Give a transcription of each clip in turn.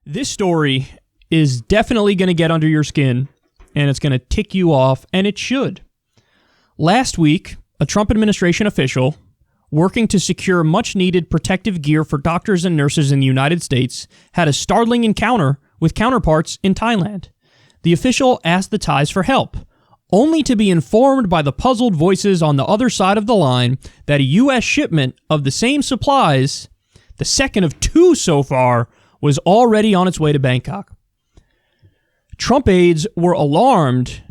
This story is definitely going to get under your skin, and it's going to tick you off, and it should. Last week, a Trump administration official working to secure much-needed protective gear for doctors and nurses in the United States had a startling encounter with counterparts in Thailand. The official asked the Thais for help, only to be informed by the puzzled voices on the other side of the line that a U.S. shipment of the same supplies, the second of two so far, was already on its way to Bangkok. Trump aides were alarmed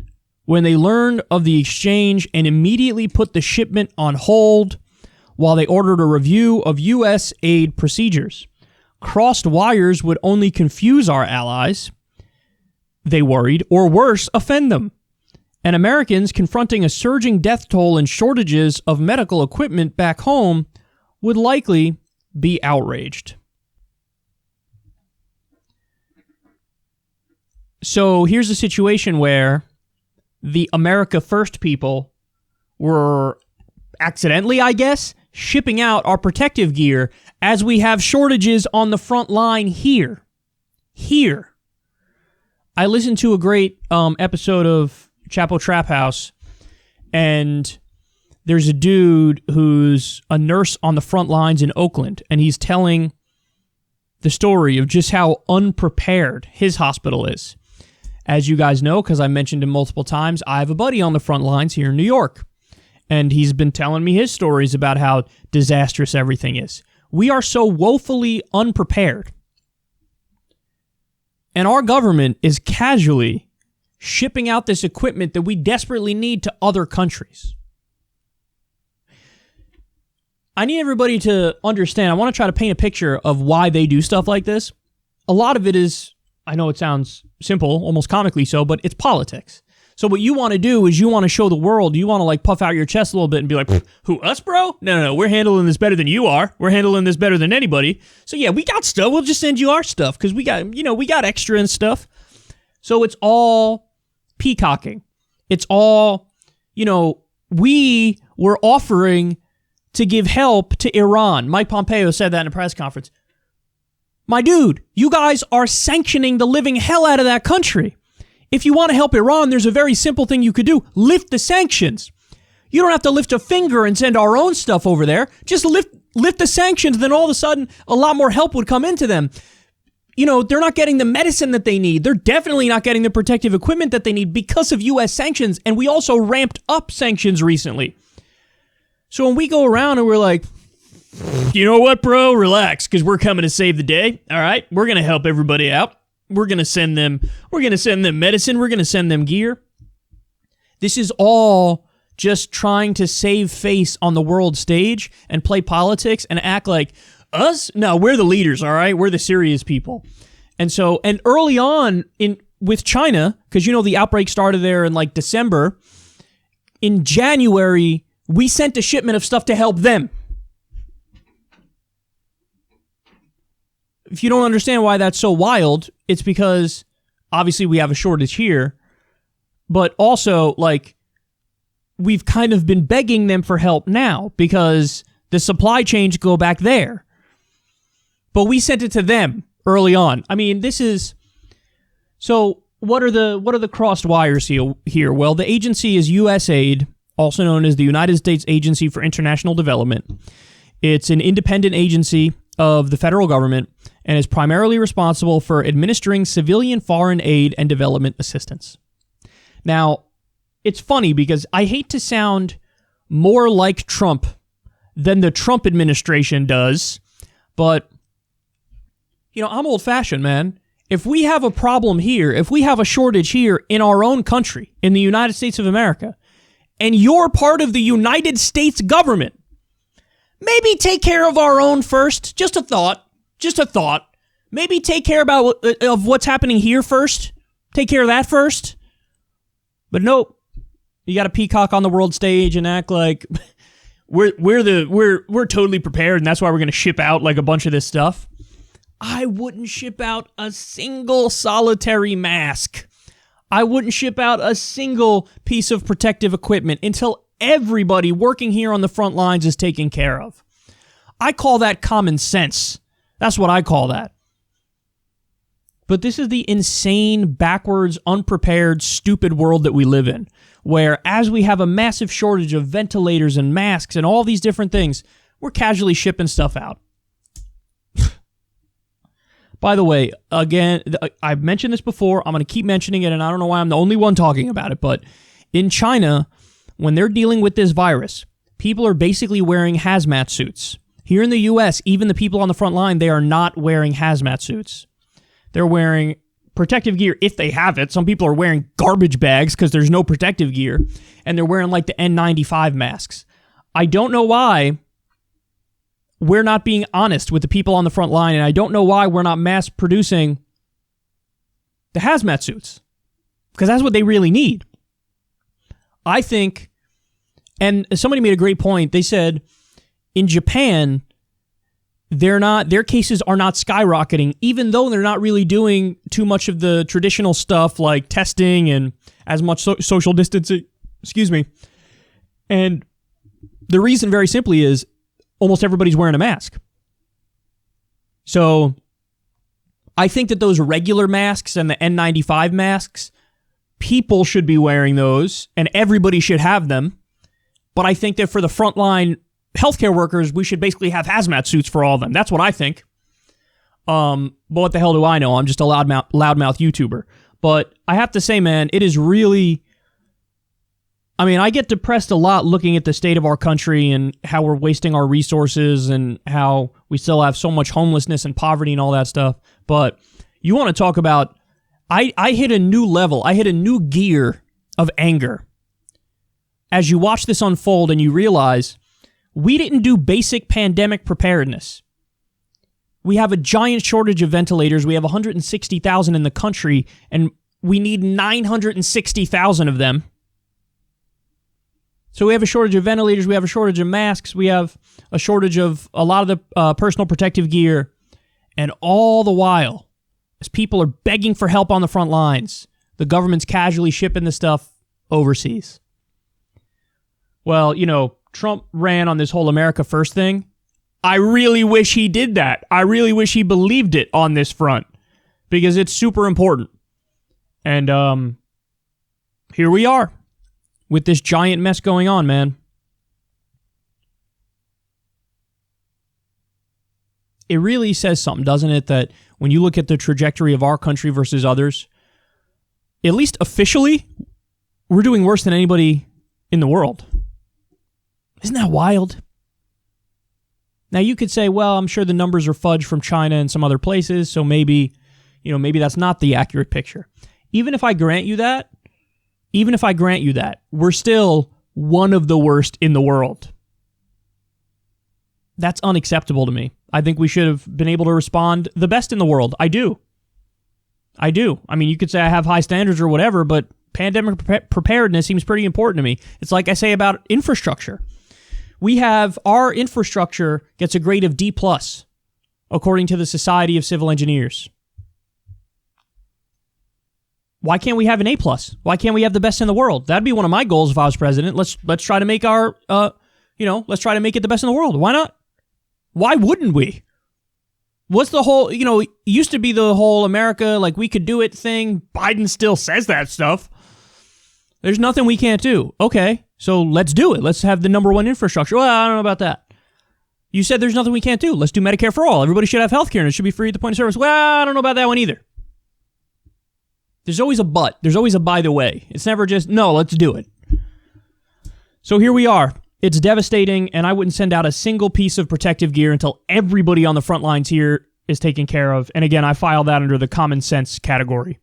when they learned of the exchange and immediately put the shipment on hold while they ordered a review of U.S. aid procedures. Crossed wires would only confuse our allies, they worried, or worse, offend them. And Americans confronting a surging death toll and shortages of medical equipment back home would likely be outraged. So here's a situation where the America First people were accidentally, I guess, shipping out our protective gear as we have shortages on the front line here. I listened to a great episode of Chapo Trap House, and there's a dude who's a nurse on the front lines in Oakland, and he's telling the story of just how unprepared his hospital is. As you guys know, because I mentioned him multiple times, I have a buddy on the front lines here in New York, and he's been telling me his stories about how disastrous everything is. We are so woefully unprepared, and our government is casually shipping out this equipment that we desperately need to other countries. I need everybody to understand. I want to try to paint a picture of why they do stuff like this. A lot of it is, I know it sounds simple, almost comically so, but it's politics. So what you want to do is you want to show the world, you want to like puff out your chest a little bit and be like, who, us, bro? No, we're handling this better than you are. We're handling this better than anybody. So yeah, we got stuff. We'll just send you our stuff because we got extra and stuff. So it's all peacocking. It's all, we were offering to give help to Iran. Mike Pompeo said that in a press conference. My dude, you guys are sanctioning the living hell out of that country. If you want to help Iran, there's a very simple thing you could do. Lift the sanctions. You don't have to lift a finger and send our own stuff over there. Just lift the sanctions, then all of a sudden, a lot more help would come into them. They're not getting the medicine that they need. They're definitely not getting the protective equipment that they need because of U.S. sanctions. And we also ramped up sanctions recently. So when we go around and we're like, you know what, bro? Relax, because we're coming to save the day. All right, we're going to help everybody out. We're going to send them medicine. We're going to send them gear. This is all just trying to save face on the world stage and play politics and act like us? No, we're the leaders, all right? We're the serious people. And early on with China, because the outbreak started there in like December, in January, we sent a shipment of stuff to help them. If you don't understand why that's so wild, it's because obviously we have a shortage here, but also like we've kind of been begging them for help now because the supply chains go back there. But we sent it to them early on. I mean, so what are the crossed wires here? Well, the agency is USAID, also known as the United States Agency for International Development. It's an independent agency of the federal government and is primarily responsible for administering civilian foreign aid and development assistance. Now, it's funny because I hate to sound more like Trump than the Trump administration does, but, I'm old-fashioned, man. If we have a problem here, if we have a shortage here in our own country, in the United States of America, and you're part of the United States government, maybe take care of our own first. Just a thought. Maybe take care of what's happening here first. Take care of that first. But nope. You got to peacock on the world stage and act like we're totally prepared, and that's why we're going to ship out like a bunch of this stuff. I wouldn't ship out a single solitary mask. I wouldn't ship out a single piece of protective equipment until everybody working here on the front lines is taken care of. I call that common sense. That's what I call that. But this is the insane, backwards, unprepared, stupid world that we live in, where as we have a massive shortage of ventilators and masks and all these different things, we're casually shipping stuff out. By the way, again, I've mentioned this before. I'm going to keep mentioning it, and I don't know why I'm the only one talking about it, but in China, when they're dealing with this virus, people are basically wearing hazmat suits. Here in the U.S., even the people on the front line, they are not wearing hazmat suits. They're wearing protective gear if they have it. Some people are wearing garbage bags because there's no protective gear, and they're wearing like the N95 masks. I don't know why we're not being honest with the people on the front line, and I don't know why we're not mass producing the hazmat suits, because that's what they really need. I think, and somebody made a great point. They said in Japan, their cases are not skyrocketing, even though they're not really doing too much of the traditional stuff like testing and as much social distancing. Excuse me. And the reason, very simply, is almost everybody's wearing a mask. So I think that those regular masks and the N95 masks, people should be wearing those and everybody should have them. But I think that for the frontline healthcare workers, we should basically have hazmat suits for all of them. That's what I think. But what the hell do I know? I'm just a loudmouth YouTuber. But I have to say, man, it is really... I mean, I get depressed a lot looking at the state of our country and how we're wasting our resources and how we still have so much homelessness and poverty and all that stuff. But you want to talk about... I hit a new level. I hit a new gear of anger as you watch this unfold and you realize we didn't do basic pandemic preparedness. We have a giant shortage of ventilators. We have 160,000 in the country, and we need 960,000 of them. So we have a shortage of ventilators, we have a shortage of masks, we have a shortage of a lot of the personal protective gear, and all the while, as people are begging for help on the front lines, the government's casually shipping the stuff overseas. Well, you know, Trump ran on this whole America First thing. I really wish he did that. I really wish he believed it on this front, because it's super important. And here we are, with this giant mess going on, man. It really says something, doesn't it, that when you look at the trajectory of our country versus others, at least officially, we're doing worse than anybody in the world. Isn't that wild? Now, you could say, well, I'm sure the numbers are fudged from China and some other places, so maybe that's not the accurate picture. Even if I grant you that, we're still one of the worst in the world. That's unacceptable to me. I think we should have been able to respond the best in the world. I do. I mean, you could say I have high standards or whatever, but pandemic preparedness seems pretty important to me. It's like I say about infrastructure. Our infrastructure gets a grade of D+, according to the Society of Civil Engineers. Why can't we have an A+? Why can't we have the best in the world? That'd be one of my goals if I was president. Let's try to make let's try to make it the best in the world. Why not? Why wouldn't we? What's the whole, it used to be the whole America, like we could do it thing. Biden still says that stuff. There's nothing we can't do. Okay, so let's do it. Let's have the number one infrastructure. Well, I don't know about that. You said there's nothing we can't do. Let's do Medicare for all. Everybody should have health care and it should be free at the point of service. Well, I don't know about that one either. There's always a but. There's always a by the way. It's never just, no, let's do it. So here we are. It's devastating, and I wouldn't send out a single piece of protective gear until everybody on the front lines here is taken care of. And again, I file that under the common sense category.